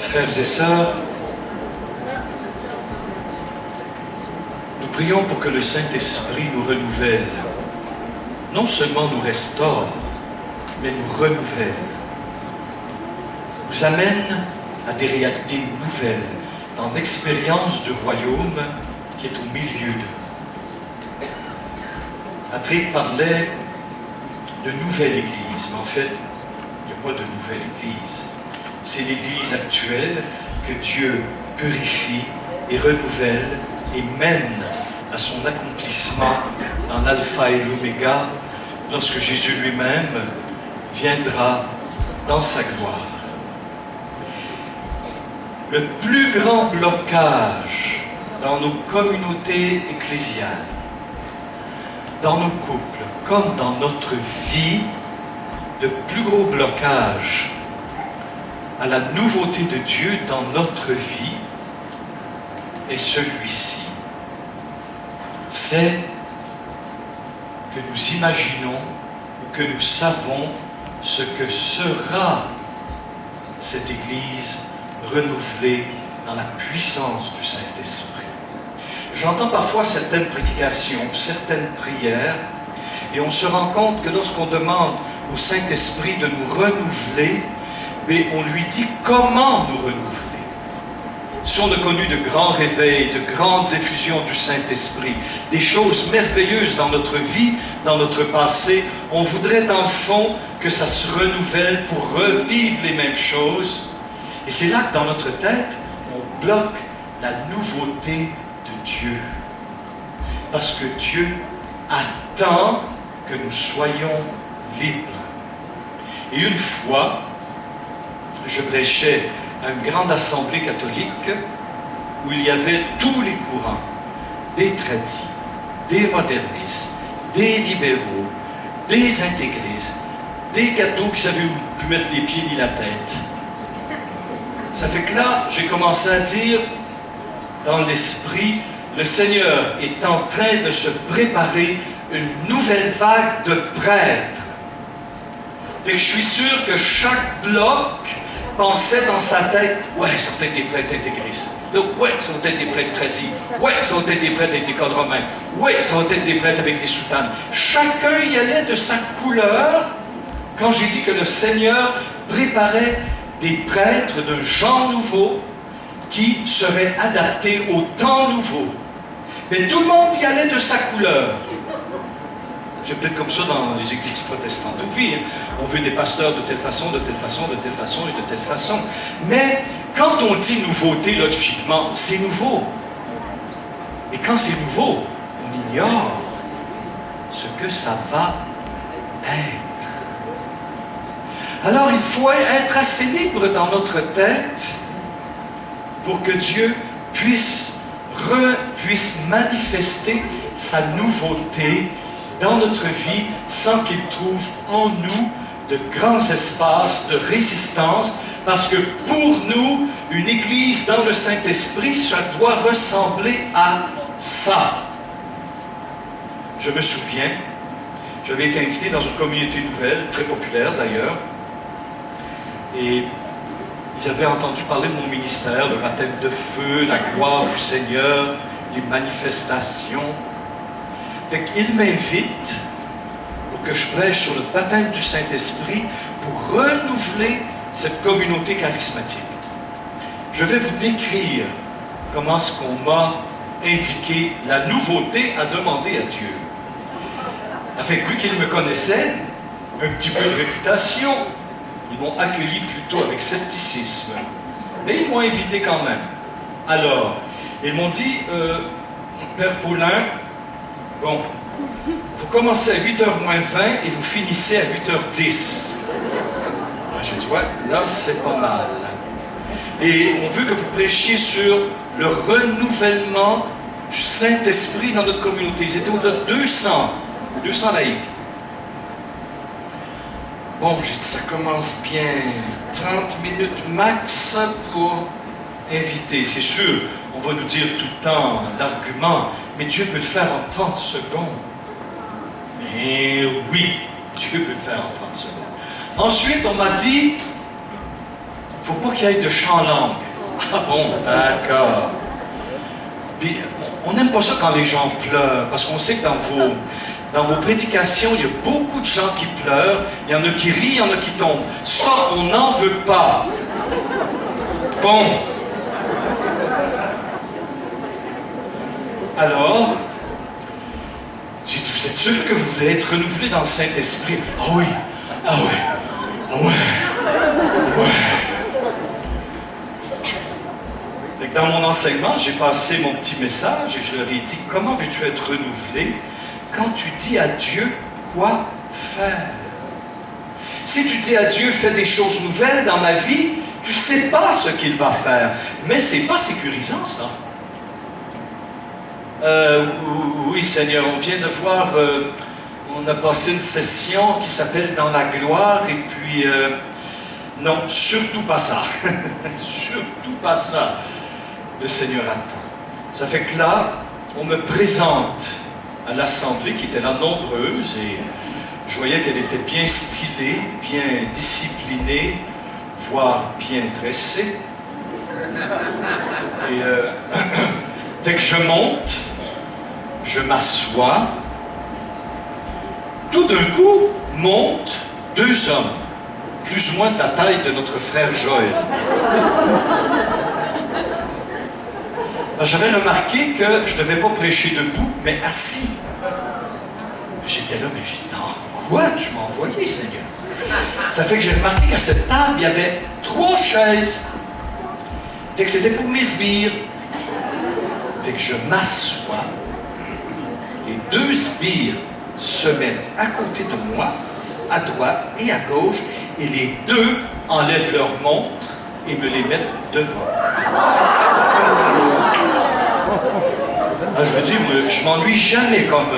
Frères et sœurs, nous prions pour que le Saint-Esprit nous renouvelle. Non seulement nous restaure, mais nous renouvelle. Nous amène à des réalités nouvelles dans l'expérience du royaume qui est au milieu d'eux. Patrick parlait de nouvelle Église, mais en fait, il n'y a pas de nouvelle Église. C'est l'Église actuelle que Dieu purifie et renouvelle et mène à son accomplissement dans l'alpha et l'oméga lorsque Jésus lui-même viendra dans sa gloire. Le plus grand blocage dans nos communautés ecclésiales, dans nos couples, comme dans notre vie, le plus gros blocage à la nouveauté de Dieu dans notre vie est celui-ci. C'est que nous imaginons ou que nous savons ce que sera cette Église renouvelée dans la puissance du Saint-Esprit. J'entends parfois certaines prédications, certaines prières, et on se rend compte que lorsqu'on demande au Saint-Esprit de nous renouveler, mais on lui dit comment nous renouveler. Si on a connu de grands réveils, de grandes effusions du Saint-Esprit, des choses merveilleuses dans notre vie, dans notre passé, on voudrait dans le fond que ça se renouvelle pour revivre les mêmes choses. Et c'est là que dans notre tête, on bloque la nouveauté de Dieu. Parce que Dieu attend que nous soyons libres. Et une fois, je prêchais à une grande assemblée catholique où il y avait tous les courants, des tradis, des modernistes, des libéraux, des intégristes, des cathos qui savaient où plus mettre les pieds ni la tête. Ça fait que là, j'ai commencé à dire, dans l'esprit, le Seigneur est en train de se préparer une nouvelle vague de prêtres. Fait que je suis sûr que chaque bloc pensait dans sa tête, ouais, ça va être des prêtres intégristes. Ouais, ça va être des prêtres tradis. Ouais, ça va être des prêtres avec des codes romains. Ouais, ça va être des prêtres avec des soutanes. Chacun y allait de sa couleur quand j'ai dit que le Seigneur préparait des prêtres d'un genre nouveau qui seraient adaptés au temps nouveau. Mais tout le monde y allait de sa couleur. C'est peut-être comme ça dans les églises protestantes. Oui, on veut des pasteurs de telle façon, de telle façon, de telle façon et de telle façon. Mais quand on dit nouveauté, logiquement, c'est nouveau. Et quand c'est nouveau, on ignore ce que ça va être. Alors il faut être assez libre dans notre tête pour que Dieu puisse manifester sa nouveauté dans notre vie sans qu'il trouve en nous de grands espaces de résistance, parce que pour nous, une église dans le Saint-Esprit, ça doit ressembler à ça. Je me souviens, j'avais été invité dans une communauté nouvelle, très populaire d'ailleurs, et ils avaient entendu parler de mon ministère, le baptême de feu, la gloire du Seigneur, les manifestations. Fait qu'il m'invite pour que je prêche sur le baptême du Saint-Esprit pour renouveler cette communauté charismatique. Je vais vous décrire comment ce qu'on m'a indiqué, la nouveauté à demander à Dieu. Avec vu qu'ils me connaissaient, un petit peu de réputation, ils m'ont accueilli plutôt avec scepticisme. Mais ils m'ont invité quand même. Alors, ils m'ont dit, Père Paulin, bon, vous commencez à 8h moins 20 et vous finissez à 8h10. J'ai dit, ouais, là c'est pas mal. Et on veut que vous prêchiez sur le renouvellement du Saint-Esprit dans notre communauté. Ils étaient au-delà de 200 laïcs. Bon, j'ai dit, ça commence bien. 30 minutes max pour inviter. C'est sûr, on va nous dire tout le temps l'argument, mais Dieu peut le faire en 30 secondes. Mais oui, Dieu peut le faire en 30 secondes. Ensuite, on m'a dit, il ne faut pas qu'il y ait de chants en langue. Ah bon, d'accord. Puis, on n'aime pas ça quand les gens pleurent, parce qu'on sait que dans vos prédications, il y a beaucoup de gens qui pleurent, il y en a qui rient, il y en a qui tombent. Ça, on n'en veut pas. Bon. Alors, j'ai dit, vous êtes sûr que vous voulez être renouvelé dans le Saint-Esprit? Ah oui, ah oui, ah ouais, ouais. Fait que dans mon enseignement, j'ai passé mon petit message et je leur ai dit, comment veux-tu être renouvelé quand tu dis à Dieu quoi faire? Si tu dis à Dieu, fais des choses nouvelles dans ma vie, tu ne sais pas ce qu'il va faire. Mais c'est pas sécurisant, ça. Oui, Seigneur, on vient de voir, on a passé une session qui s'appelle Dans la gloire, et puis, non, surtout pas ça. Surtout pas ça. Le Seigneur attend. Ça fait que là, on me présente à l'assemblée qui était là nombreuse, et je voyais qu'elle était bien stylée, bien disciplinée, voire bien dressée. Et fait que je monte, je m'assois. Tout d'un coup, montent deux hommes, plus ou moins de la taille de notre frère Joël. J'avais remarqué que je ne devais pas prêcher debout, mais assis. J'étais là, mais j'ai dit, dans quoi tu m'as envoyé, Seigneur? Ça fait que j'ai remarqué qu'à cette table, il y avait 3 chaises. Fait que c'était pour mes sbires. Fait que je m'assois. Les 2 sbires se mettent à côté de moi, à droite et à gauche, et les 2 enlèvent leurs montres et me les mettent devant. Ah, je veux dire, je m'ennuie jamais comme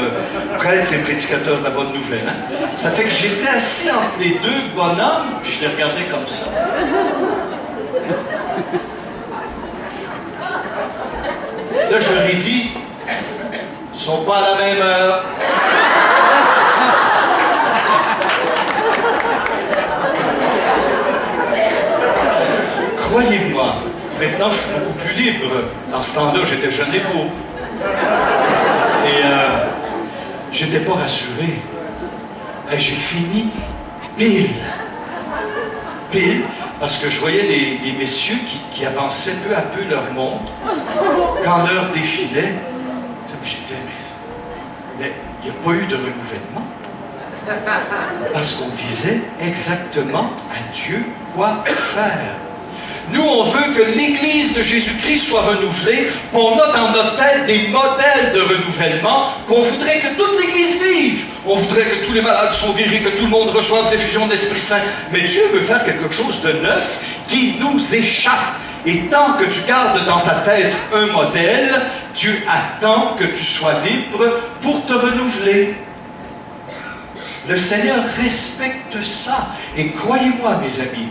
prêtre et prédicateur de la bonne nouvelle. Hein? Ça fait que j'étais assis entre les 2 bonhommes, puis je les regardais comme ça. Là, je leur ai dit, ils ne sont pas à la même heure. Croyez-moi, maintenant je suis beaucoup plus libre. Dans ce temps-là, j'étais jeune et beau. Et j'étais pas rassuré. Et j'ai fini pile. Pile, parce que je voyais les messieurs qui avançaient peu à peu leur montre. Quand l'heure défilait, j'étais, mais il n'y a pas eu de renouvellement. Parce qu'on disait exactement à Dieu quoi faire. Nous, on veut que l'Église de Jésus-Christ soit renouvelée. On a dans notre tête des modèles de renouvellement qu'on voudrait que toute l'Église vive. On voudrait que tous les malades soient guéris, que tout le monde reçoive l'effusion de l'Esprit Saint. Mais Dieu veut faire quelque chose de neuf qui nous échappe. Et tant que tu gardes dans ta tête un modèle, Dieu attend que tu sois libre pour te renouveler. Le Seigneur respecte ça. Et croyez-moi, mes amis,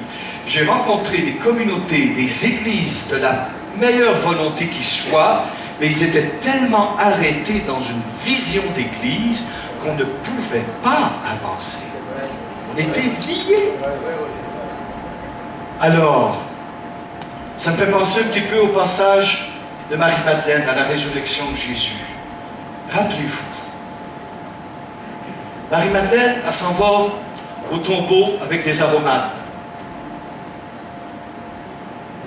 j'ai rencontré des communautés, des églises de la meilleure volonté qui soit, mais ils étaient tellement arrêtés dans une vision d'église qu'on ne pouvait pas avancer. On était liés. Alors, ça me fait penser un petit peu au passage de Marie-Madeleine à la résurrection de Jésus. Rappelez-vous, Marie-Madeleine, elle s'en va au tombeau avec des aromates.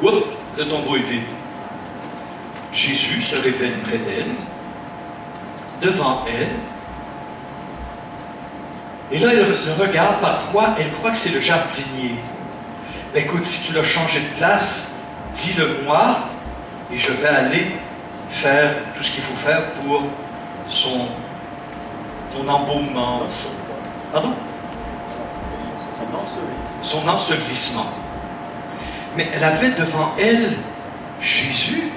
Oups, le tombeau est vide. Jésus se révèle près d'elle, devant elle, et là, elle le regarde par croix, elle croit que c'est le jardinier. Mais écoute, si tu l'as changé de place, dis-le-moi, et je vais aller faire tout ce qu'il faut faire pour son embaumement. Pardon? Son ensevelissement. Mais elle avait devant elle Jésus.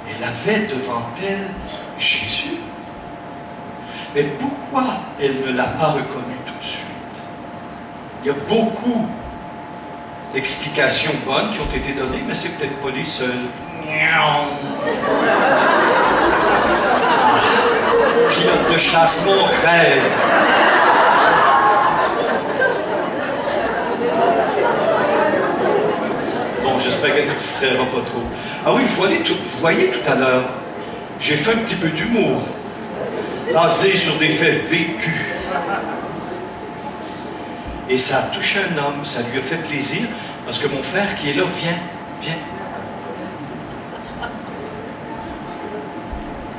Elle avait devant elle Jésus. Mais pourquoi elle ne l'a pas reconnu tout de suite? Il y a beaucoup d'explications bonnes qui ont été données, mais c'est peut-être pas les seules. Pilote de chasse, mon rêve. J'espère qu'elle ne vous distraira pas trop. Ah oui, vous voyez tout à l'heure, j'ai fait un petit peu d'humour, basé sur des faits vécus. Et ça a touché un homme, ça lui a fait plaisir, parce que mon frère qui est là, viens.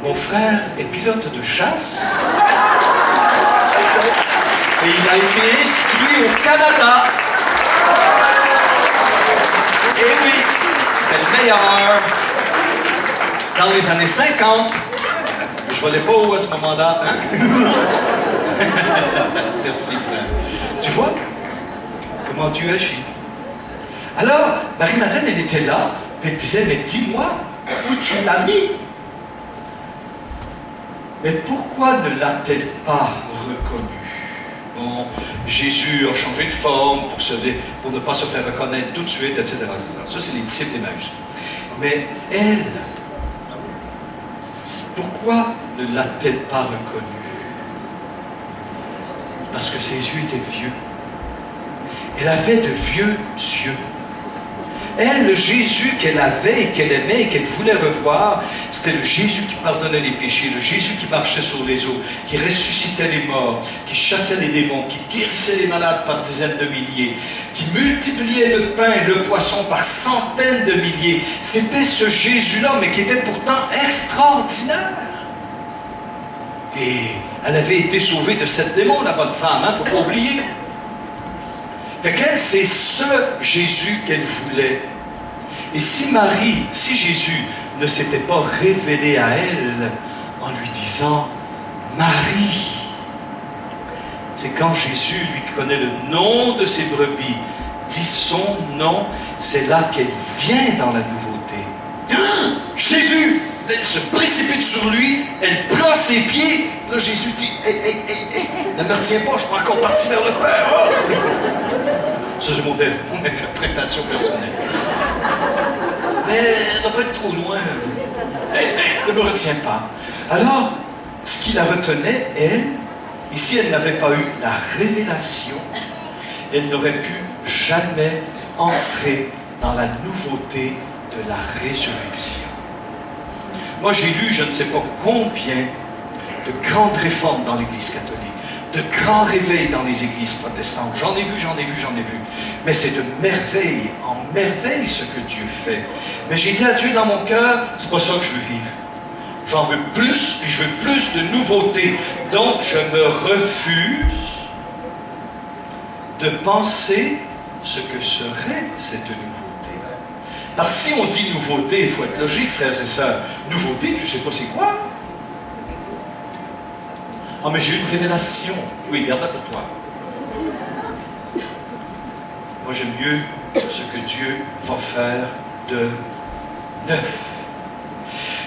Mon frère est pilote de chasse. Et il a été instruit au Canada. Et oui, c'était le meilleur. Dans les années 50. Je volais pas haut à ce moment-là, hein? Merci, frère. Tu vois comment Dieu agit. Alors, Marie-Madeleine, elle était là, puis elle disait, mais dis-moi, où tu l'as mis? Mais pourquoi ne l'a-t-elle pas reconnu? Bon, Jésus a changé de forme pour ne pas se faire reconnaître tout de suite, etc. Ça, c'est les disciples d'Emmaüs. Mais elle, pourquoi ne l'a-t-elle pas reconnu? Parce que ses yeux étaient vieux. Elle avait de vieux yeux. Elle, le Jésus qu'elle avait et qu'elle aimait et qu'elle voulait revoir, c'était le Jésus qui pardonnait les péchés, le Jésus qui marchait sur les eaux, qui ressuscitait les morts, qui chassait les démons, qui guérissait les malades par dizaines de milliers, qui multipliait le pain et le poisson par centaines de milliers. C'était ce Jésus-là, mais qui était pourtant extraordinaire. Et elle avait été sauvée de 7 démons, la bonne femme, hein, faut pas oublier. Fait qu'elle, c'est ce Jésus qu'elle voulait. Et si Jésus ne s'était pas révélé à elle en lui disant « Marie », c'est quand Jésus, lui qui connaît le nom de ses brebis, dit son nom, c'est là qu'elle vient dans la nouveauté. Ah, Jésus! Elle se précipite sur lui, elle prend ses pieds. Là, Jésus dit « Hey, ne me retiens pas, je suis pas encore parti vers le Père. Oh! » Ça, c'est mon interprétation personnelle. Mais elle ne doit pas être trop loin. Ne me retiens pas. Alors, ce qui la retenait, elle, ici, elle n'avait pas eu la révélation. Elle n'aurait pu jamais entrer dans la nouveauté de la résurrection. Moi, j'ai lu je ne sais pas combien de grandes réformes dans l'Église catholique, de grands réveils dans les églises protestantes. J'en ai vu. Mais c'est de merveille en merveille ce que Dieu fait. Mais j'ai dit à Dieu dans mon cœur, c'est pas ça que je veux vivre. J'en veux plus, puis je veux plus de nouveautés. Donc, je me refuse de penser ce que serait cette nouveauté. Parce que si on dit nouveauté, il faut être logique, frères et sœurs. Nouveauté, tu sais pas c'est quoi? Ah, mais j'ai eu une révélation. Oui, garde-la pour toi. Moi, j'aime mieux ce que Dieu va faire de neuf.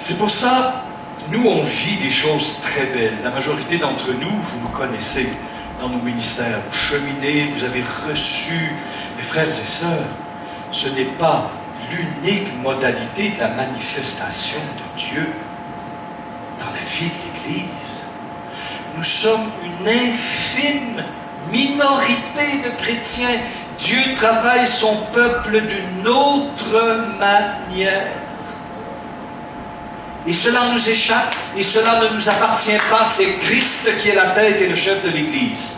C'est pour ça, nous, on vit des choses très belles. La majorité d'entre nous, vous nous connaissez dans nos ministères. Vous cheminez, vous avez reçu. Mes frères et sœurs, ce n'est pas l'unique modalité de la manifestation de Dieu dans la vie de l'Église. Nous sommes une infime minorité de chrétiens. Dieu travaille son peuple d'une autre manière. Et cela nous échappe, et cela ne nous appartient pas. C'est Christ qui est la tête et le chef de l'Église.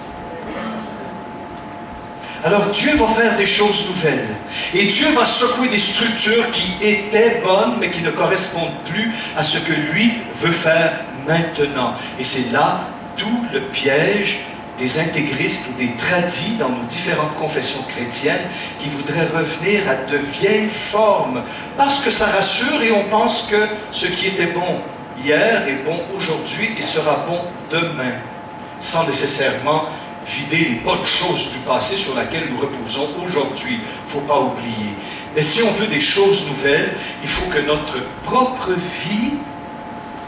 Alors Dieu va faire des choses nouvelles. Et Dieu va secouer des structures qui étaient bonnes, mais qui ne correspondent plus à ce que lui veut faire maintenant. Et c'est là tout le piège des intégristes ou des tradis dans nos différentes confessions chrétiennes qui voudraient revenir à de vieilles formes parce que ça rassure et on pense que ce qui était bon hier est bon aujourd'hui et sera bon demain, sans nécessairement vider les bonnes choses du passé sur lesquelles nous reposons aujourd'hui. Il ne faut pas oublier. Mais si on veut des choses nouvelles, il faut que notre propre vie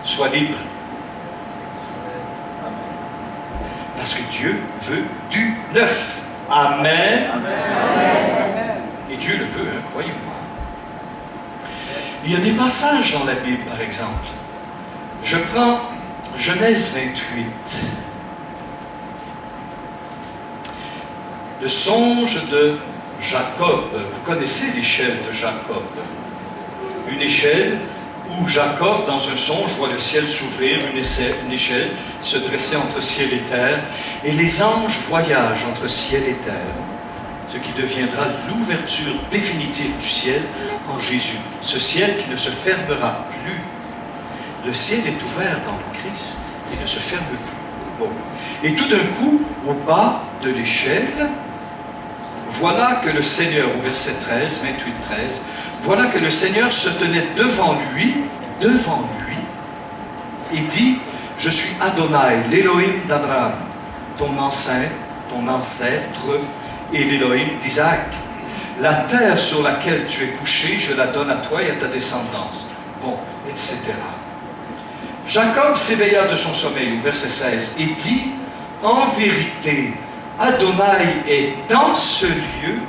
soit libre. Parce que Dieu veut du neuf. Amen. Amen. Et Dieu le veut, hein, croyez-moi. Il y a des passages dans la Bible, par exemple. Je prends Genèse 28. Le songe de Jacob. Vous connaissez l'échelle de Jacob. Une échelle où Jacob, dans un songe, voit le ciel s'ouvrir, une échelle se dresser entre ciel et terre, et les anges voyagent entre ciel et terre, ce qui deviendra l'ouverture définitive du ciel en Jésus. Ce ciel qui ne se fermera plus. Le ciel est ouvert dans le Christ et ne se ferme plus. Bon. Et tout d'un coup, au bas de l'échelle, voilà que le Seigneur, au verset 13, 28-13, voilà que le Seigneur se tenait devant lui, et dit, je suis Adonai, l'Élohim d'Abraham, ton ancêtre, et l'Élohim d'Isaac. La terre sur laquelle tu es couché, je la donne à toi et à ta descendance. Bon, etc. Jacob s'éveilla de son sommeil, au verset 16, et dit, en vérité, Adonai est dans ce lieu,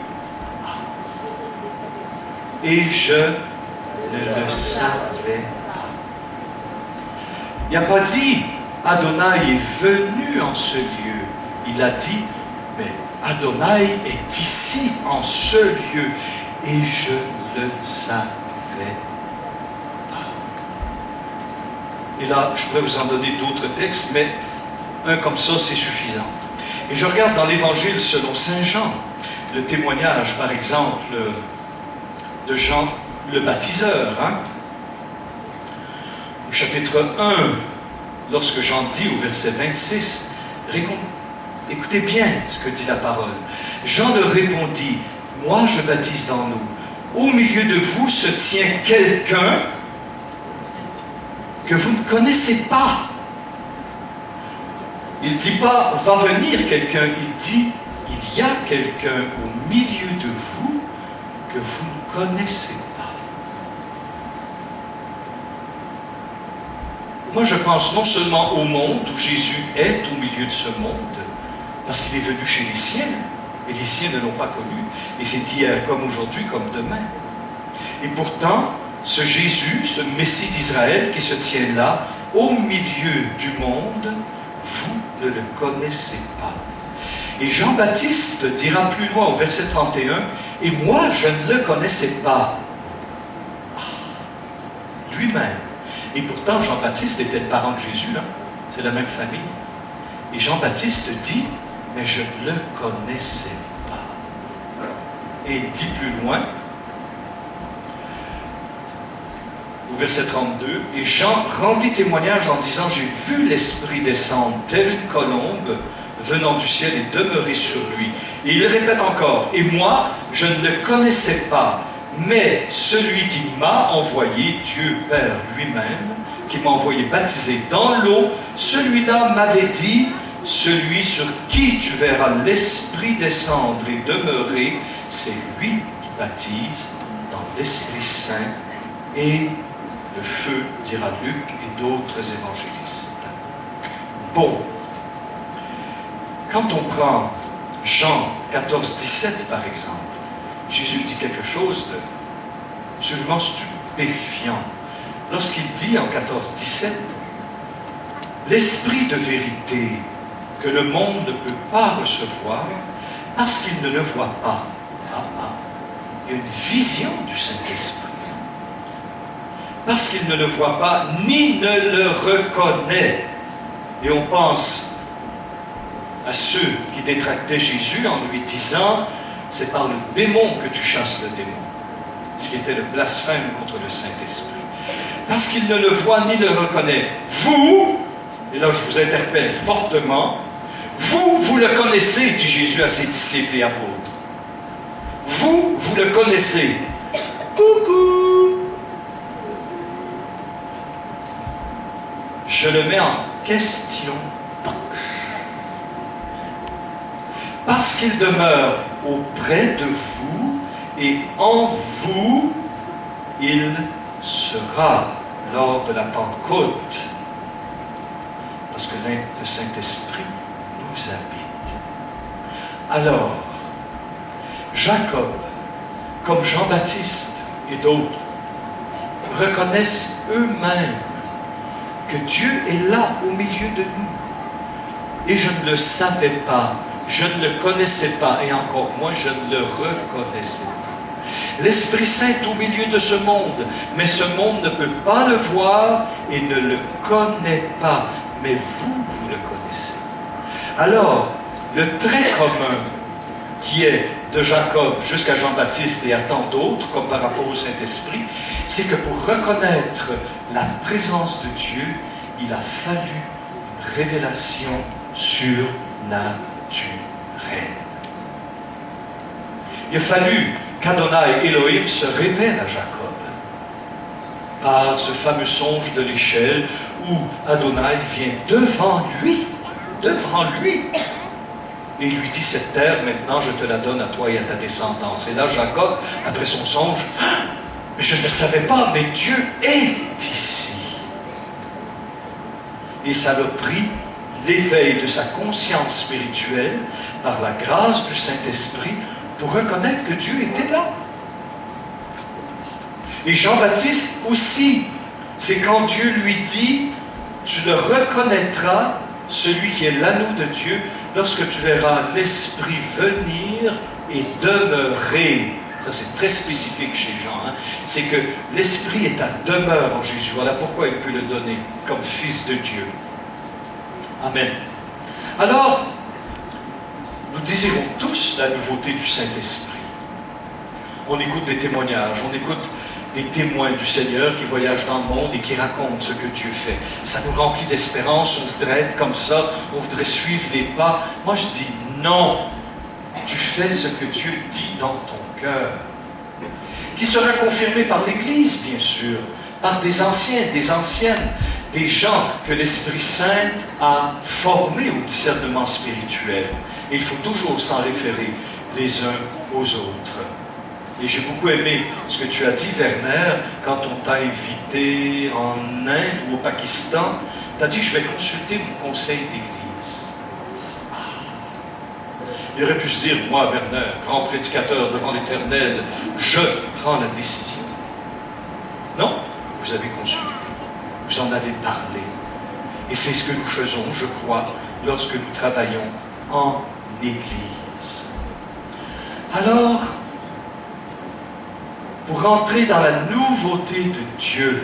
et je ne le savais pas. Il n'a pas dit, Adonai est venu en ce lieu. Il a dit, mais Adonai est ici, en ce lieu, et je ne le savais pas. Et là, je pourrais vous en donner d'autres textes, mais un comme ça, c'est suffisant. Et je regarde dans l'Évangile selon Saint Jean, le témoignage, par exemple, de Jean le baptiseur. Au chapitre 1, lorsque Jean dit au verset 26, écoutez bien ce que dit la parole. Jean leur répondit, moi je baptise dans l'eau. Au milieu de vous se tient quelqu'un que vous ne connaissez pas. Il ne dit pas, va venir quelqu'un, il dit, il y a quelqu'un au milieu de vous que vous ne connaissez pas. Moi, je pense non seulement au monde où Jésus est au milieu de ce monde, parce qu'il est venu chez les siens, et les siens ne l'ont pas connu, et c'est hier comme aujourd'hui, comme demain. Et pourtant, ce Jésus, ce Messie d'Israël qui se tient là, au milieu du monde, vous ne le connaissez pas. Et Jean-Baptiste dira plus loin au verset 31, « Et moi, je ne le connaissais pas. » Lui-même. Et pourtant, Jean-Baptiste était le parent de Jésus, hein? C'est la même famille. Et Jean-Baptiste dit, « Mais je ne le connaissais pas. » Et il dit plus loin, au verset 32, « Et Jean rendit témoignage en disant, j'ai vu l'Esprit descendre, telle une colombe, venant du ciel et demeurer sur lui. » Et il répète encore, « Et moi, je ne le connaissais pas, mais celui qui m'a envoyé, Dieu Père lui-même, qui m'a envoyé baptiser dans l'eau, celui-là m'avait dit, celui sur qui tu verras l'Esprit descendre et demeurer, c'est lui qui baptise dans l'Esprit Saint et le feu, dira Luc et d'autres évangélistes. » Bon, quand on prend Jean 14, 17 par exemple, Jésus dit quelque chose de absolument stupéfiant. Lorsqu'il dit en 14, 17, « L'esprit de vérité que le monde ne peut pas recevoir parce qu'il ne le voit pas. » Il y a une vision du Saint-Esprit. Parce qu'il ne le voit pas, ni ne le reconnaît. Et on pense à ceux qui détractaient Jésus en lui disant, c'est par le démon que tu chasses le démon. Ce qui était le blasphème contre le Saint-Esprit. Parce qu'il ne le voit ni ne le reconnaît. Vous, et là je vous interpelle fortement, vous le connaissez, dit Jésus à ses disciples et apôtres. Vous le connaissez. Coucou! Je le mets en question. Parce qu'il demeure auprès de vous et en vous, il sera lors de la Pentecôte. Parce que le Saint-Esprit nous habite. Alors, Jacob, comme Jean-Baptiste et d'autres, reconnaissent eux-mêmes que Dieu est là au milieu de nous. Et je ne le savais pas. je ne le connaissais pas, et encore moins, je ne le reconnaissais pas. L'Esprit Saint est au milieu de ce monde, mais ce monde ne peut pas le voir et ne le connaît pas. Mais vous, vous le connaissez. Alors, le trait commun qui est de Jacob jusqu'à Jean-Baptiste et à tant d'autres, comme par rapport au Saint-Esprit, c'est que pour reconnaître la présence de Dieu, il a fallu une révélation surnaturelle. Il a fallu qu'Adonai Elohim se révèle à Jacob par ce fameux songe de l'échelle où Adonai vient devant lui, et lui dit, cette terre, maintenant, je te la donne à toi et à ta descendance. Et là, Jacob, après son songe, mais je ne le savais pas, mais Dieu est ici. Et ça l'a pris l'éveil de sa conscience spirituelle par la grâce du Saint-Esprit pour reconnaître que Dieu était là. Et Jean-Baptiste aussi, c'est quand Dieu lui dit, tu le reconnaîtras, celui qui est l'anneau de Dieu, lorsque tu verras l'Esprit venir et demeurer. Ça, c'est très spécifique chez Jean. C'est que l'Esprit est à demeure en Jésus. Voilà pourquoi il peut le donner comme Fils de Dieu. Amen. Alors, nous désirons tous la nouveauté du Saint-Esprit. On écoute des témoignages, on écoute des témoins du Seigneur qui voyagent dans le monde et qui racontent ce que Dieu fait. Ça nous remplit d'espérance, on voudrait être comme ça, on voudrait suivre les pas. Moi je dis non, tu fais ce que Dieu dit dans ton cœur, qui sera confirmé par l'Église bien sûr, par des anciens, des anciennes, des gens que l'Esprit Saint a formés au discernement spirituel. Et il faut toujours s'en référer les uns aux autres. Et j'ai beaucoup aimé ce que tu as dit, Werner, quand on t'a invité en Inde ou au Pakistan. Tu as dit, je vais consulter mon conseil d'église. Il aurait pu se dire, moi, Werner, grand prédicateur devant l'Éternel, je prends la décision. Non, vous avez consulté. Vous en avez parlé. Et c'est ce que nous faisons, je crois, lorsque nous travaillons en Église. Alors, pour entrer dans la nouveauté de Dieu,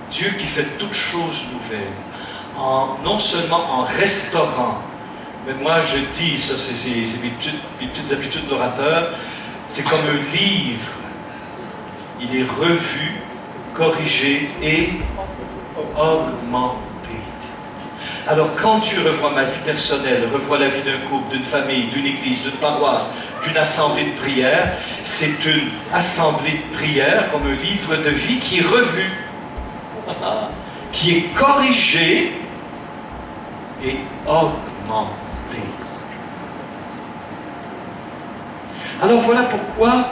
Dieu qui fait toutes choses nouvelles, non seulement en restaurant, mais moi je dis, ça c'est mes petites habitudes d'orateur, c'est comme un livre, il est revu, corrigé et augmenté. Alors quand Dieu revoit ma vie personnelle, revoit la vie d'un couple, d'une famille, d'une église, d'une paroisse, d'une assemblée de prière, c'est une assemblée de prière comme un livre de vie qui est revu, qui est corrigé et augmenté. Alors voilà pourquoi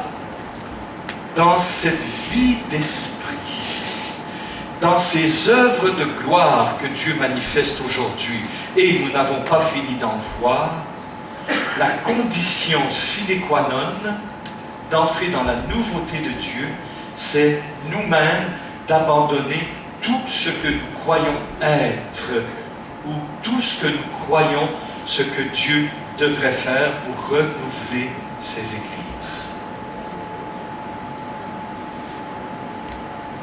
dans cette vie d'esprit, dans ces œuvres de gloire que Dieu manifeste aujourd'hui, et nous n'avons pas fini d'en voir, la condition sine qua non d'entrer dans la nouveauté de Dieu, c'est nous-mêmes d'abandonner tout ce que nous croyons être, ou tout ce que nous croyons ce que Dieu devrait faire pour renouveler ses églises.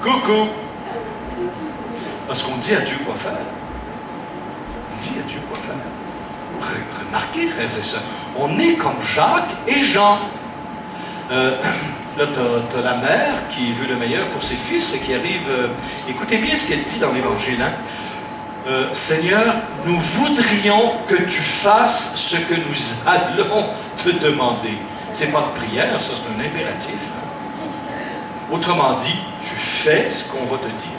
Coucou! Parce qu'on dit à Dieu quoi faire. On dit à Dieu quoi faire. Remarquez, frères et sœurs, on est comme Jacques et Jean. Là, tu as la mère qui veut le meilleur pour ses fils et qui arrive... écoutez bien ce qu'elle dit dans l'Évangile. Seigneur, nous voudrions que tu fasses ce que nous allons te demander. Ce n'est pas de prière, ça c'est un impératif. Autrement dit, tu fais ce qu'on va te dire.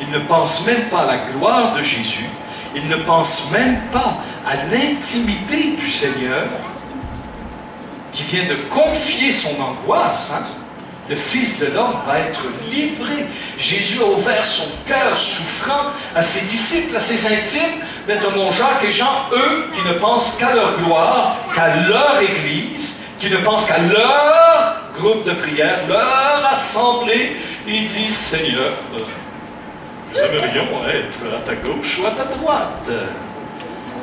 Il ne pense même pas à la gloire de Jésus. Il ne pense même pas à l'intimité du Seigneur qui vient de confier son angoisse. Le Fils de l'homme va être livré. Jésus a ouvert son cœur souffrant à ses disciples, à ses intimes, mais de mon Jacques et Jean, eux qui ne pensent qu'à leur gloire, qu'à leur Église, qui ne pensent qu'à leur groupe de prière, leur assemblée. Ils disent, Seigneur, nous aimerions être à ta gauche ou à ta droite.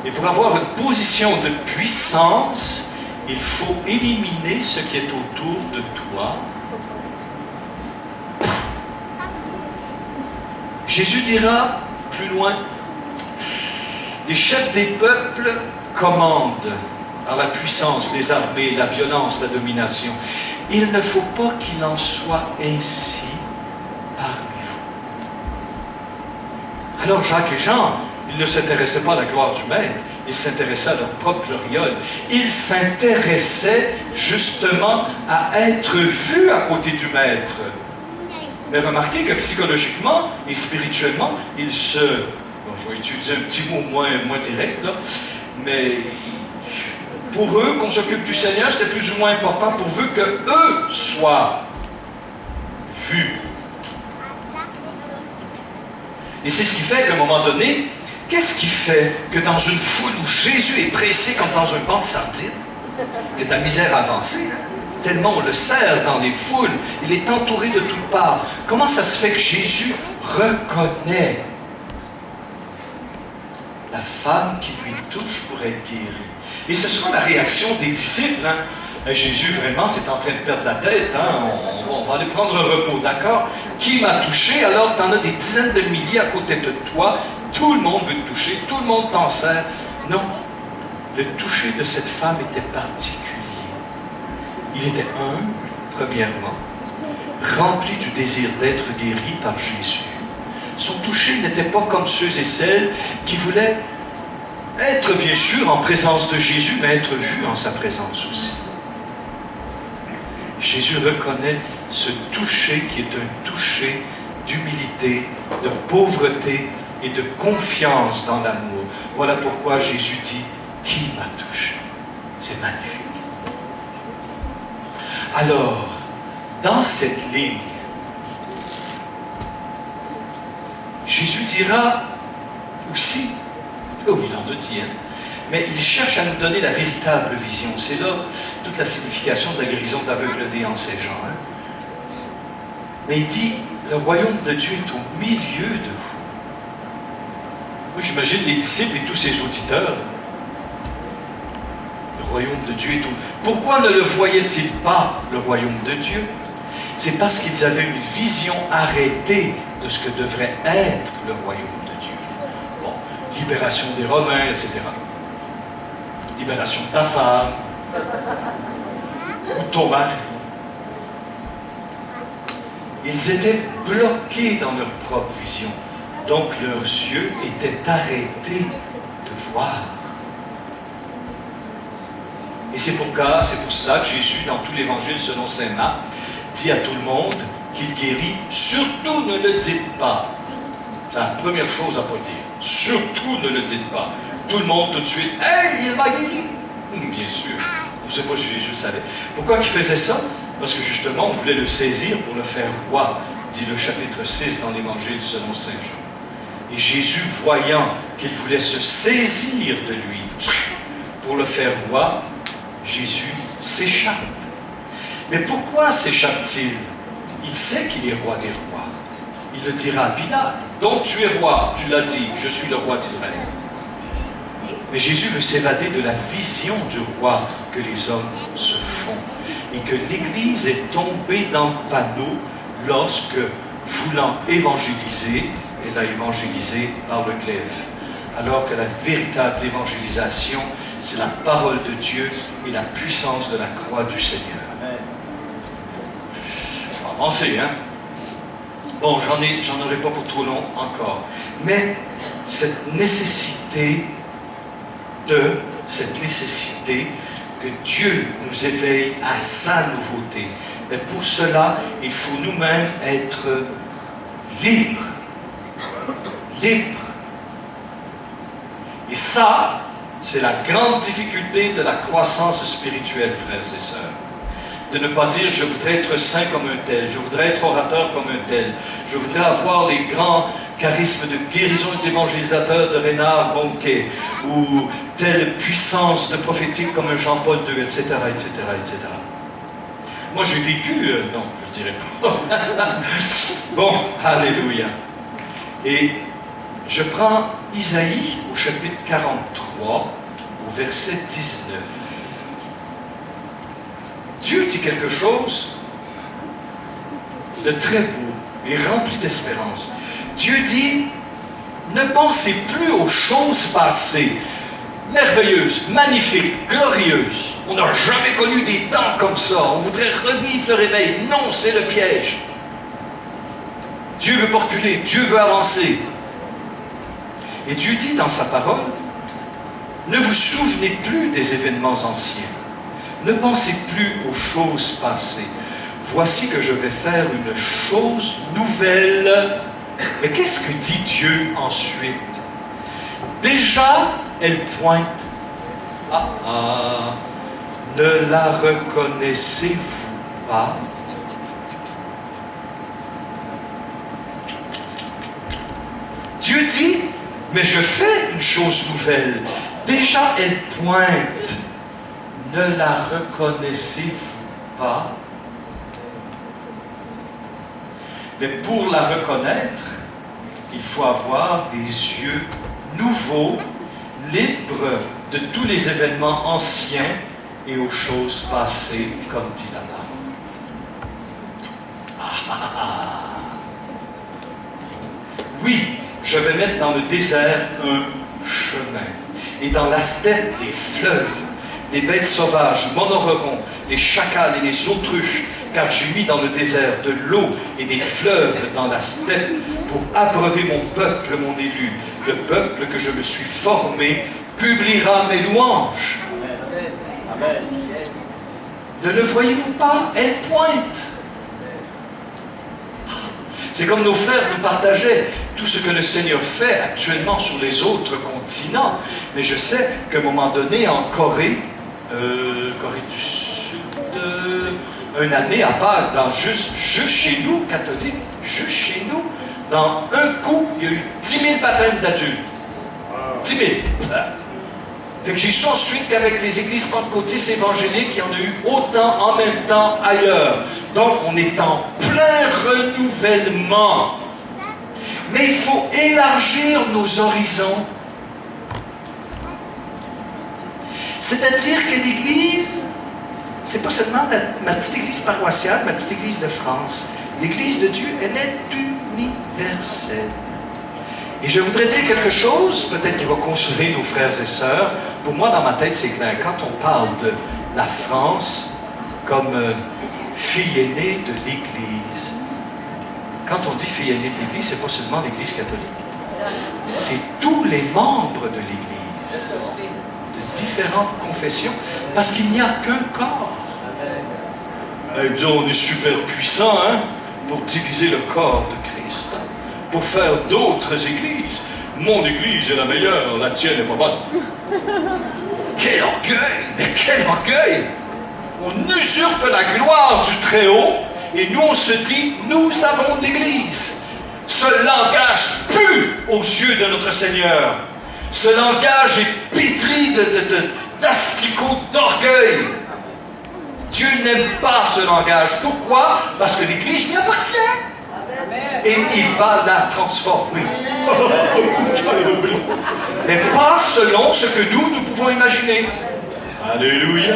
Et pour avoir une position de puissance, il faut éliminer ce qui est autour de toi. Jésus dira plus loin, les chefs des peuples commandent par la puissance, les armées, la violence, la domination. Il ne faut pas qu'il en soit ainsi parmi vous. Alors Jacques et Jean, ils ne s'intéressaient pas à la gloire du Maître, ils s'intéressaient à leur propre gloriole. Ils s'intéressaient justement à être vus à côté du Maître. Mais remarquez que psychologiquement et spirituellement, ils se... Bon, je vais utiliser un petit mot moins direct, là, mais pour eux, qu'on s'occupe du Seigneur, c'était plus ou moins important pourvu que eux soient vus. Et c'est ce qui fait qu'à un moment donné, qu'est-ce qui fait que dans une foule où Jésus est pressé comme dans un banc de sardines, il y a de la misère à avancer, hein? Tellement on le serre dans les foules, il est entouré de toutes parts. Comment ça se fait que Jésus reconnaît la femme qui lui touche pour être guérie? Et ce sera la réaction des disciples. Hein? Hey, Jésus, vraiment, tu es en train de perdre la tête. Hein? On va aller prendre un repos, d'accord? Qui m'a touché? Alors, tu en as des dizaines de milliers à côté de toi. Tout le monde veut te toucher. Tout le monde t'en sert. Non. Le toucher de cette femme était particulier. Il était humble, premièrement, rempli du désir d'être guéri par Jésus. Son toucher n'était pas comme ceux et celles qui voulaient être, bien sûr, en présence de Jésus, mais être vus en sa présence aussi. Jésus reconnaît ce toucher qui est un toucher d'humilité, de pauvreté et de confiance dans l'amour. Voilà pourquoi Jésus dit « Qui m'a touché ?» C'est magnifique. Alors, dans cette ligne, Jésus dira aussi, il en a dit, hein, mais il cherche à nous donner la véritable vision. C'est là toute la signification de la guérison de l'aveugle-né en Saint-Jean. Hein. Mais il dit, le royaume de Dieu est au milieu de vous. Oui, j'imagine les disciples et tous ses auditeurs. Le royaume de Dieu est au... Pourquoi ne le voyaient-ils pas, le royaume de Dieu? C'est parce qu'ils avaient une vision arrêtée de ce que devrait être le royaume de Dieu. Bon, libération des Romains, etc. Libération de ta femme, ou de ton mari. Ils étaient bloqués dans leur propre vision. Donc leurs yeux étaient arrêtés de voir. Et c'est pour cela que Jésus, dans tout l'évangile selon saint Marc, dit à tout le monde qu'il guérit. Surtout ne le dites pas. C'est la première chose à ne pas dire. Surtout ne le dites pas. Tout le monde tout de suite, « Hey, il m'a guéri! » Bien sûr. Je ne sais pas si Jésus le savait. Pourquoi il faisait ça? Parce que justement, on voulait le saisir pour le faire roi, dit le chapitre 6 dans l'évangile selon saint Jean. Et Jésus, voyant qu'il voulait se saisir de lui pour le faire roi, Jésus s'échappe. Mais pourquoi s'échappe-t-il? Il sait qu'il est roi des rois. Il le dira à Pilate. Donc tu es roi, tu l'as dit, je suis le roi d'Israël. Mais Jésus veut s'évader de la vision du roi que les hommes se font. Et que l'Église est tombée dans le panneau lorsque, voulant évangéliser, elle a évangélisé par le glaive. Alors que la véritable évangélisation, c'est la parole de Dieu et la puissance de la croix du Seigneur. On va avancer, hein? Bon, j'en aurai pas pour trop long encore. Mais cette nécessité que Dieu nous éveille à sa nouveauté. Mais pour cela, il faut nous-mêmes être libres. Libres. Et ça, c'est la grande difficulté de la croissance spirituelle, frères et sœurs. De ne pas dire, je voudrais être saint comme un tel, je voudrais être orateur comme un tel, je voudrais avoir les grands charismes de guérison et d'évangélisateur de Reinhard Bonnke, ou telle puissance de prophétique comme un Jean-Paul II, etc., etc., etc. Moi, j'ai vécu, non, je ne dirais pas. Bon, alléluia. Et je prends Isaïe au chapitre 43. 3, au verset 19. Dieu dit quelque chose de très beau et rempli d'espérance. Dieu dit, ne pensez plus aux choses passées, merveilleuses, magnifiques, glorieuses. On n'a jamais connu des temps comme ça. On voudrait revivre le réveil. Non, c'est le piège. Dieu veut pas reculer, Dieu veut avancer. Et Dieu dit dans sa parole, ne vous souvenez plus des événements anciens. Ne pensez plus aux choses passées. Voici que je vais faire une chose nouvelle. Mais qu'est-ce que dit Dieu ensuite? Déjà, elle pointe. Ne la reconnaissez-vous pas? Dieu dit, mais je fais une chose nouvelle. Déjà, elle pointe. Ne la reconnaissez-vous pas? Mais pour la reconnaître, il faut avoir des yeux nouveaux, libres de tous les événements anciens et aux choses passées, comme dit la parole. Oui, je vais mettre dans le désert un chemin, et dans la steppe des fleuves. Les bêtes sauvages m'honoreront, les chacals et les autruches, car j'ai mis dans le désert de l'eau et des fleuves dans la steppe pour abreuver mon peuple, mon élu. Le peuple que je me suis formé publiera mes louanges. Amen. Ne le voyez-vous pas? Elle pointe. C'est comme nos frères nous partageaient tout ce que le Seigneur fait actuellement sur les autres continents. Mais je sais qu'à un moment donné, en Corée du Sud, une année à part, juste chez nous, catholiques, juste chez nous, dans un coup, il y a eu 10 000 baptêmes d'adultes. 10 000. Fait que j'ai su ensuite qu'avec les églises pentecôtistes évangéliques, il y en a eu autant en même temps ailleurs. Donc, on est en plein renouvellement. Mais il faut élargir nos horizons. C'est-à-dire que l'Église, c'est pas seulement ma petite Église paroissiale, ma petite Église de France. L'Église de Dieu, elle est universelle. Et je voudrais dire quelque chose, peut-être qui va consoler nos frères et sœurs. Pour moi, dans ma tête, c'est clair. Quand on parle de la France comme fille aînée de l'Église, quand on dit fille aînée de l'Église, c'est pas seulement l'Église catholique. C'est tous les membres de l'Église, de différentes confessions, parce qu'il n'y a qu'un corps. On est super puissant, hein, pour diviser le corps de Christ, pour faire d'autres églises. Mon église est la meilleure, la tienne n'est pas bonne. Quel orgueil! Mais quel orgueil! On usurpe la gloire du Très-Haut et nous on se dit, nous avons l'Église. Ce langage pue aux yeux de notre Seigneur. Ce langage est pétri d'asticots, d'orgueil. Dieu n'aime pas ce langage. Pourquoi? Parce que l'Église lui appartient. Et il va la transformer. Mais pas selon ce que nous pouvons imaginer. Alléluia.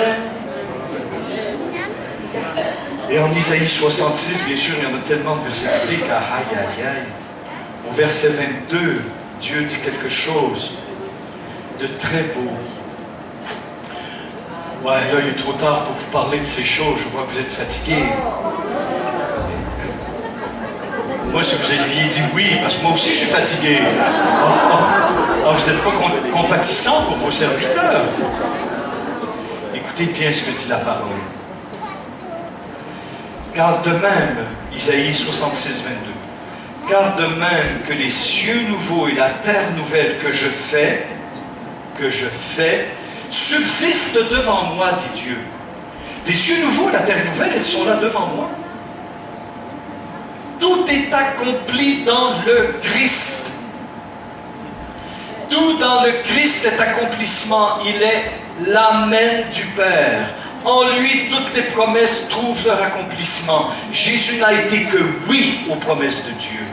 Et en Isaïe 66, bien sûr, il y en a tellement de versets bibliques. Aïe, aïe, aïe. Au verset 22, Dieu dit quelque chose de très beau. Ouais, là, il est trop tard pour vous parler de ces choses. Je vois que vous êtes fatigués. Moi, si vous aviez dit oui, parce que moi aussi, je suis fatigué. Vous n'êtes pas compatissant pour vos serviteurs. Écoutez bien ce que dit la parole. Car de même, Isaïe 66, 22, car de même que les cieux nouveaux et la terre nouvelle que je fais, subsistent devant moi, dit Dieu. Les cieux nouveaux et la terre nouvelle, elles sont là devant moi. Tout est accompli dans le Christ. Tout dans le Christ est accomplissement. Il est l'Amen du Père. En lui, toutes les promesses trouvent leur accomplissement. Jésus n'a été que oui aux promesses de Dieu.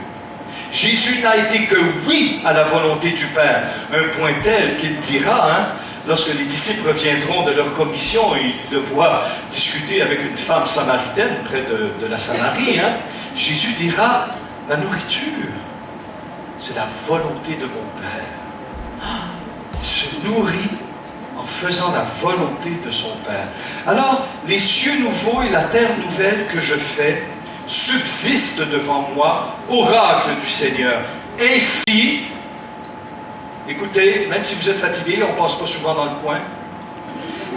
Jésus n'a été que oui à la volonté du Père, un point tel qu'il dira, lorsque les disciples reviendront de leur commission et ils le voient discuter avec une femme samaritaine près de la Samarie, Jésus dira, ma nourriture, c'est la volonté de mon Père. Il se nourrit en faisant la volonté de son Père. Alors, les cieux nouveaux et la terre nouvelle que je fais subsistent devant moi, oracle du Seigneur. Ainsi, écoutez, même si vous êtes fatigué, on ne passe pas souvent dans le coin,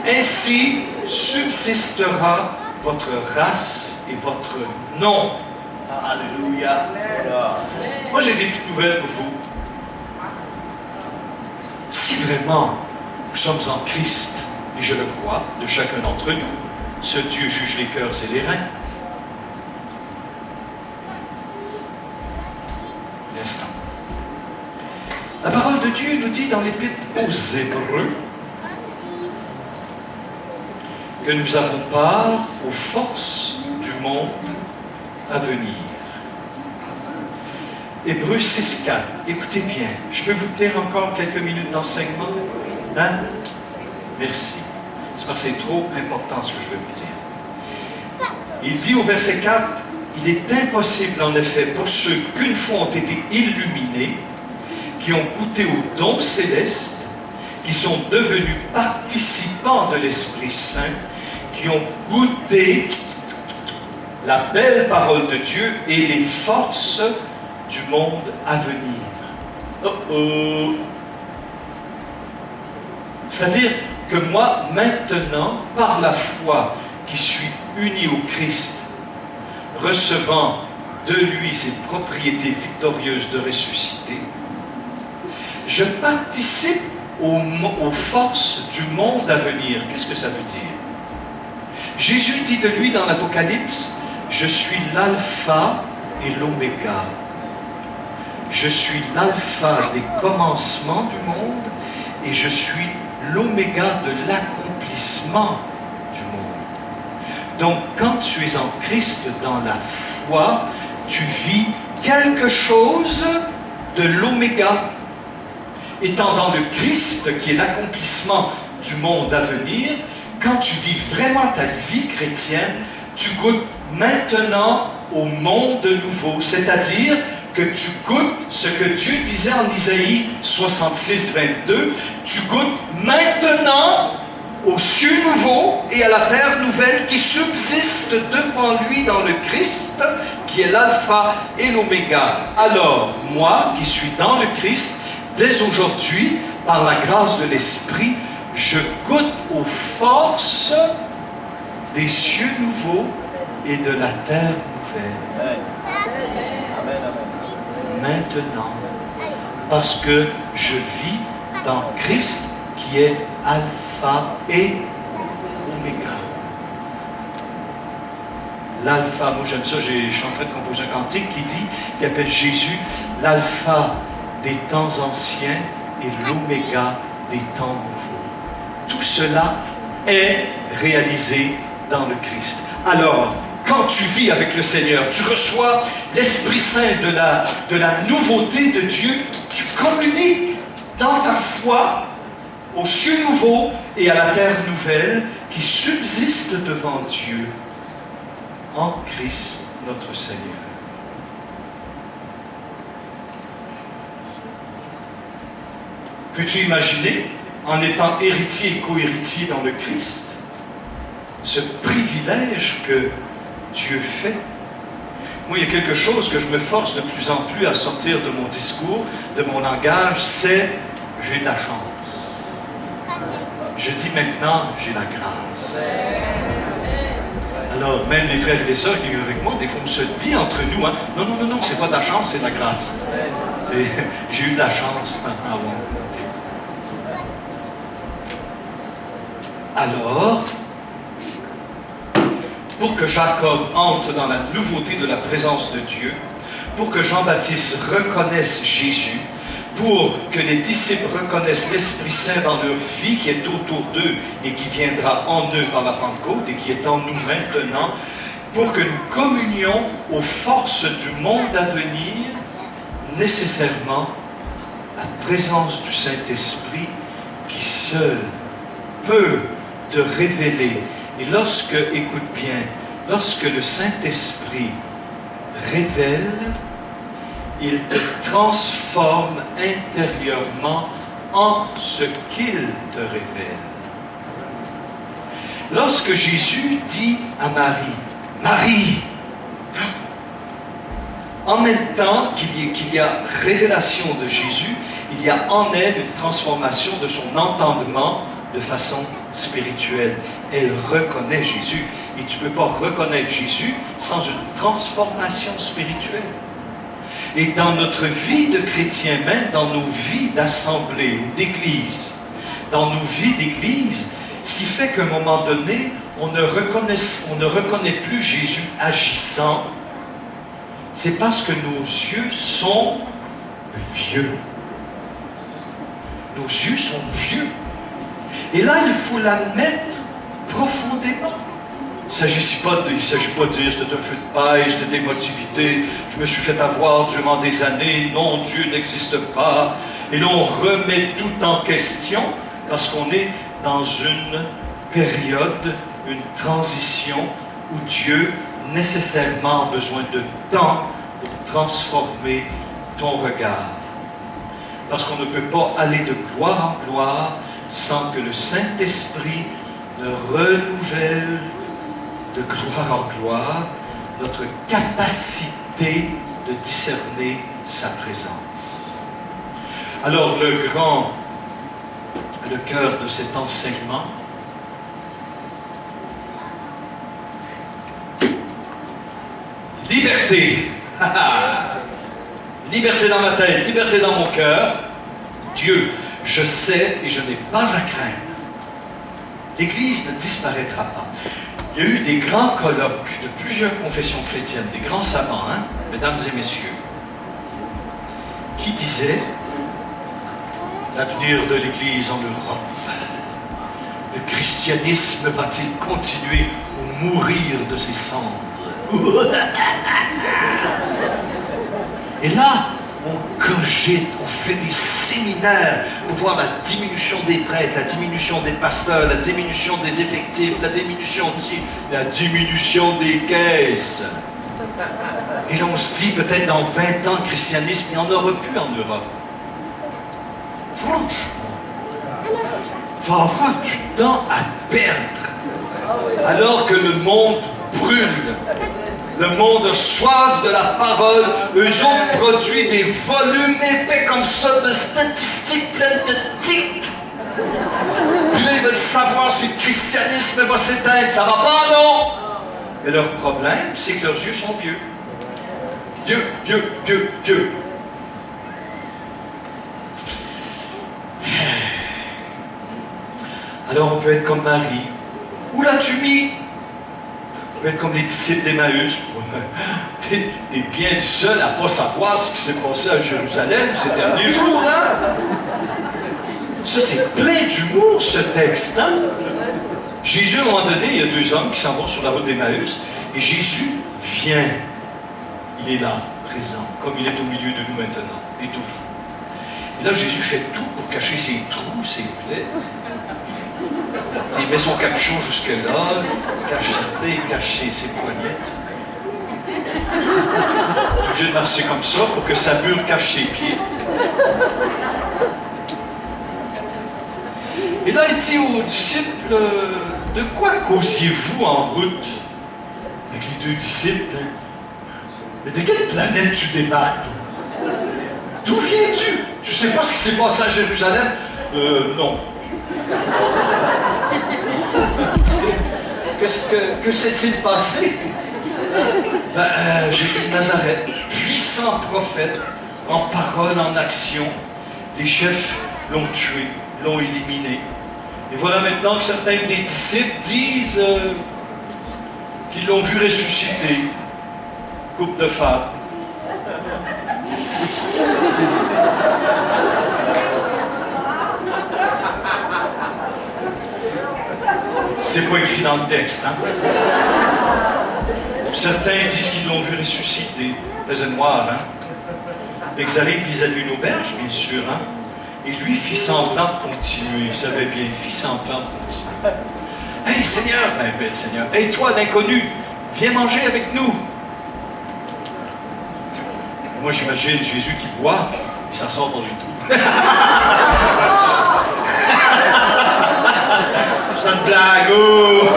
ainsi subsistera votre race et votre nom. Alléluia. Moi, j'ai des petites nouvelles pour vous. Si vraiment nous sommes en Christ, et je le crois, de chacun d'entre nous, ce Dieu juge les cœurs et les reins. Un instant. La parole de Dieu nous dit dans l'Épître aux Hébreux que nous avons part aux forces du monde à venir. Hébreux 6.4. Écoutez bien, je peux vous tenir encore quelques minutes d'enseignement? Merci. C'est parce que c'est trop important ce que je vais vous dire. Il dit au verset 4, il est impossible en effet pour ceux qu'une fois ont été illuminés, qui ont goûté aux dons célestes, qui sont devenus participants de l'Esprit Saint, qui ont goûté la belle parole de Dieu et les forces du monde à venir. C'est-à-dire que moi, maintenant, par la foi qui suis uni au Christ, recevant de lui ses propriétés victorieuses de ressusciter, je participe aux forces du monde à venir. Qu'est-ce que ça veut dire? Jésus dit de lui dans l'Apocalypse, je suis l'alpha et l'oméga. Je suis l'alpha des commencements du monde et je suis l'oméga de l'accomplissement du monde. Donc, quand tu es en Christ dans la foi, tu vis quelque chose de l'oméga. Étant dans le Christ, qui est l'accomplissement du monde à venir, quand tu vis vraiment ta vie chrétienne, tu goûtes maintenant au monde nouveau, c'est-à-dire que tu goûtes ce que Dieu disait en Isaïe 66, 22, tu goûtes maintenant aux cieux nouveaux et à la terre nouvelle qui subsiste devant lui dans le Christ, qui est l'alpha et l'oméga. Alors, moi qui suis dans le Christ, dès aujourd'hui, par la grâce de l'Esprit, je goûte aux forces des cieux nouveaux et de la terre nouvelle. Maintenant, parce que je vis dans Christ qui est alpha et oméga. L'alpha, moi j'aime ça, je suis en train de composer un cantique qui appelle Jésus l'alpha des temps anciens et l'oméga des temps nouveaux. Tout cela est réalisé dans le Christ. Alors, quand tu vis avec le Seigneur, tu reçois l'Esprit Saint de la nouveauté de Dieu, tu communiques dans ta foi aux cieux nouveaux et à la terre nouvelle qui subsistent devant Dieu en Christ notre Seigneur. Peux-tu imaginer, en étant héritier et co-héritier dans le Christ, ce privilège que Dieu fait? Moi, il y a quelque chose que je me force de plus en plus à sortir de mon discours, de mon langage, c'est « j'ai de la chance ». Je dis maintenant « j'ai la grâce ». Alors, même les frères et les sœurs qui vivent avec moi, des fois, on se dit entre nous, non, non, non, non, c'est pas de la chance, c'est de la grâce. J'ai eu de la chance. Ah bon. Alors, pour que Jacob entre dans la nouveauté de la présence de Dieu, pour que Jean-Baptiste reconnaisse Jésus, pour que les disciples reconnaissent l'Esprit Saint dans leur vie qui est autour d'eux et qui viendra en eux par la Pentecôte et qui est en nous maintenant, pour que nous communions aux forces du monde à venir, nécessairement la présence du Saint-Esprit qui seul peut te révéler. Et lorsque, écoute bien, lorsque le Saint-Esprit révèle, il te transforme intérieurement en ce qu'il te révèle. Lorsque Jésus dit à Marie, Marie, en même temps qu'il y a révélation de Jésus, il y a en elle une transformation de son entendement de façon spirituelle. Elle reconnaît Jésus. Et tu ne peux pas reconnaître Jésus sans une transformation spirituelle. Et dans notre vie de chrétien, même dans nos vies d'assemblée ou d'église, dans nos vies d'église, ce qui fait qu'à un moment donné, on ne reconnaît plus Jésus agissant, c'est parce que nos yeux sont vieux. Nos yeux sont vieux. Et là, il faut la mettre profondément. Il ne s'agit pas de dire c'est un feu de paille, c'est de l'émotivité, je me suis fait avoir durant des années, non, Dieu n'existe pas. Et là, on remet tout en question parce qu'on est dans une période, une transition où Dieu nécessairement a besoin de temps pour transformer ton regard. Parce qu'on ne peut pas aller de gloire en gloire sans que le Saint-Esprit ne renouvelle de gloire en gloire notre capacité de discerner sa présence. Alors le cœur de cet enseignement, liberté. Liberté dans ma tête, liberté dans mon cœur. Dieu, je sais et je n'ai pas à craindre. L'Église ne disparaîtra pas. Il y a eu des grands colloques de plusieurs confessions chrétiennes, des grands savants, mesdames et messieurs, qui disaient l'avenir de l'Église en Europe. Le christianisme va-t-il continuer ou mourir de ses cendres? Et là, on cogite, on fait des séminaires pour voir la diminution des prêtres, la diminution des pasteurs, la diminution des effectifs, la diminution des caisses. Et là, on se dit, peut-être dans 20 ans, le christianisme, il n'y en aura plus en Europe. Franchement, il va avoir du temps à perdre, alors que le monde brûle. Le monde a soif de la parole. Eux autres produisent des volumes épais comme ça de statistiques pleines de tics. Puis là, ils veulent savoir si le christianisme va s'éteindre. Ça va pas, non? Mais leur problème, c'est que leurs yeux sont vieux. Vieux, vieux, vieux, vieux. Alors on peut être comme Marie. Où l'as-tu mis? On peut être comme les disciples d'Emmaüs. T'es bien seul à ne pas savoir ce qui s'est passé à Jérusalem ces derniers jours, hein? Ça, c'est plein d'humour, ce texte, hein? Jésus, à un moment donné, il y a deux hommes qui s'en vont sur la route d'Emmaüs, et Jésus vient. Il est là, présent, comme il est au milieu de nous maintenant, et toujours. Et là, Jésus fait tout pour cacher ses trous, ses plaies. Il met son capuchon jusque-là, cache ses plaies, cache ses poignettes. Il est obligé de marcher comme ça pour que sa mûre cache ses pieds. Et là, il dit aux disciples, de quoi causiez-vous en route? Avec les deux disciples, hein? Mais de quelle planète tu débarques? D'où viens-tu? Tu sais pas ce qui s'est passé à Jérusalem? Non. Que s'est-il passé? Jésus de Nazareth, puissant prophète, en parole, en action, les chefs l'ont tué, l'ont éliminé. Et voilà maintenant que certains des disciples disent qu'ils l'ont vu ressusciter. Coupe de fable. C'est pas écrit dans le texte, hein? Certains disent qu'ils l'ont vu ressusciter. Il faisait noir, hein? Ils arrivent vis-à-vis une auberge, bien sûr, hein? Et lui fit semblant de continuer. Il savait bien, il fit semblant de continuer. « Hey, Seigneur! » Ben, Seigneur. « Hey, toi, l'inconnu, viens manger avec nous! » Moi, j'imagine Jésus qui boit, et ça sort pour lui tout. C'est une blague, oh!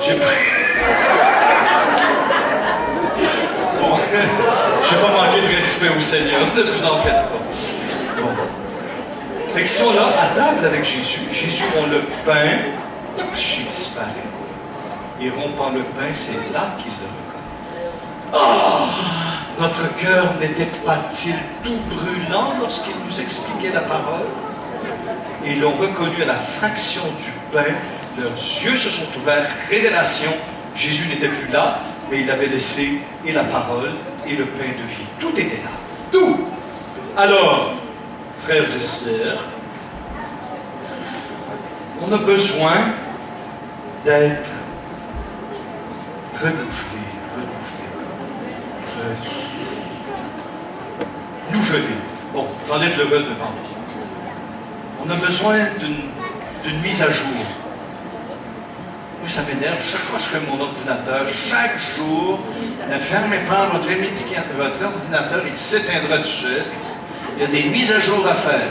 J'ai bon, j'ai pas manqué de respect au Seigneur, ne vous en faites pas. Bon. Fait qu'ils sont là, à table avec Jésus. Jésus rompt le pain, Jésus disparaît. Et rompant le pain, c'est là qu'ils le reconnaissent. Oh! Notre cœur n'était pas-il tout brûlant lorsqu'il nous expliquait la parole? Et ils l'ont reconnu à la fraction du pain. Leurs yeux se sont ouverts. Révélation. Jésus n'était plus là, mais il avait laissé et la parole et le pain de vie. Tout était là. Tout! Alors, frères et sœurs, on a besoin d'être renouvelés, nouvelés. Bon, j'enlève le re devant. On a besoin d'une mise à jour. Oui, ça m'énerve. Chaque fois que je fais mon ordinateur, chaque jour, ne fermez pas votre ordinateur, il s'éteindra tout seul. Il y a des mises à jour à faire.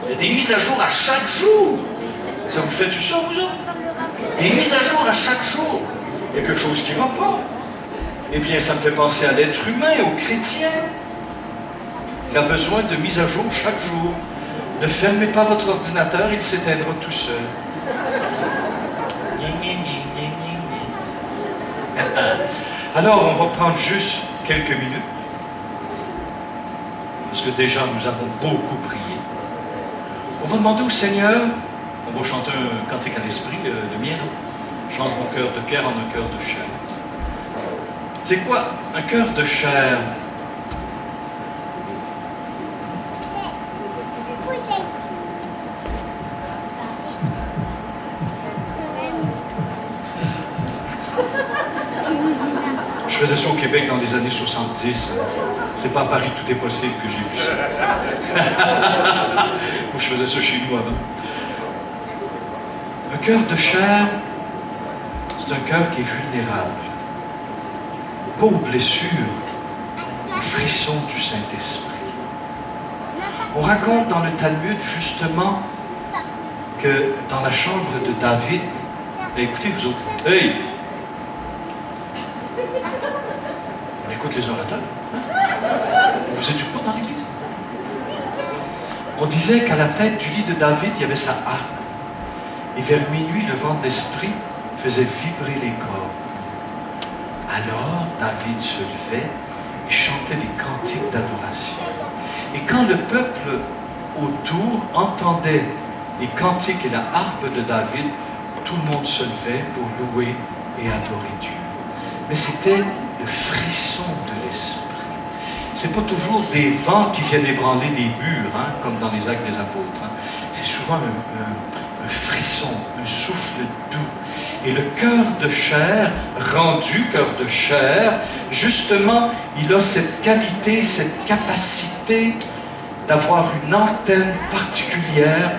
Il y a des mises à jour à chaque jour. Ça vous fait-tu ça, vous autres? Des mises à jour à chaque jour. Il y a quelque chose qui ne va pas. Eh bien, ça me fait penser à l'être humain, au chrétien. Il a besoin de mise à jour chaque jour. Ne fermez pas votre ordinateur, il s'éteindra tout seul. Alors, on va prendre juste quelques minutes. Parce que déjà, nous avons beaucoup prié. On va demander au Seigneur, on va chanter un cantique à l'esprit, le mien, là. Change mon cœur de pierre en un cœur de chair. C'est quoi un cœur de chair? Je faisais ça au Québec dans les années 70. C'est pas à Paris, tout est possible que j'ai vu ça. Ou je faisais ça chez nous avant. Un cœur de chair, c'est un cœur qui est vulnérable. Pas aux blessures, aux frissons du Saint-Esprit. On raconte dans le Talmud justement que dans la chambre de David, ben écoutez vous autres, hey! On écoute les orateurs. Hein? Vous étudiez pas dans l'église? On disait qu'à la tête du lit de David, il y avait sa harpe. Et vers minuit, le vent de l'esprit faisait vibrer les corps. Alors, David se levait et chantait des cantiques d'adoration. Et quand le peuple autour entendait les cantiques et la harpe de David, tout le monde se levait pour louer et adorer Dieu. Mais c'était le frisson de l'esprit. C'est pas toujours des vents qui viennent ébranler les murs, hein, comme dans les Actes des Apôtres. Hein. C'est souvent un frisson, un souffle doux. Et le cœur de chair, rendu cœur de chair, justement, il a cette qualité, cette capacité d'avoir une antenne particulière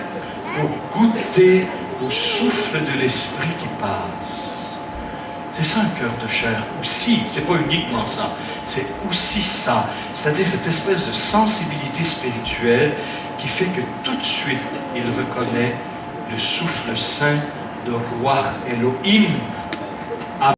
pour goûter au souffle de l'esprit qui passe. C'est ça un cœur de chair. Aussi, c'est pas uniquement ça, c'est aussi ça. C'est-à-dire cette espèce de sensibilité spirituelle qui fait que tout de suite, il reconnaît le souffle saint de Roi Elohim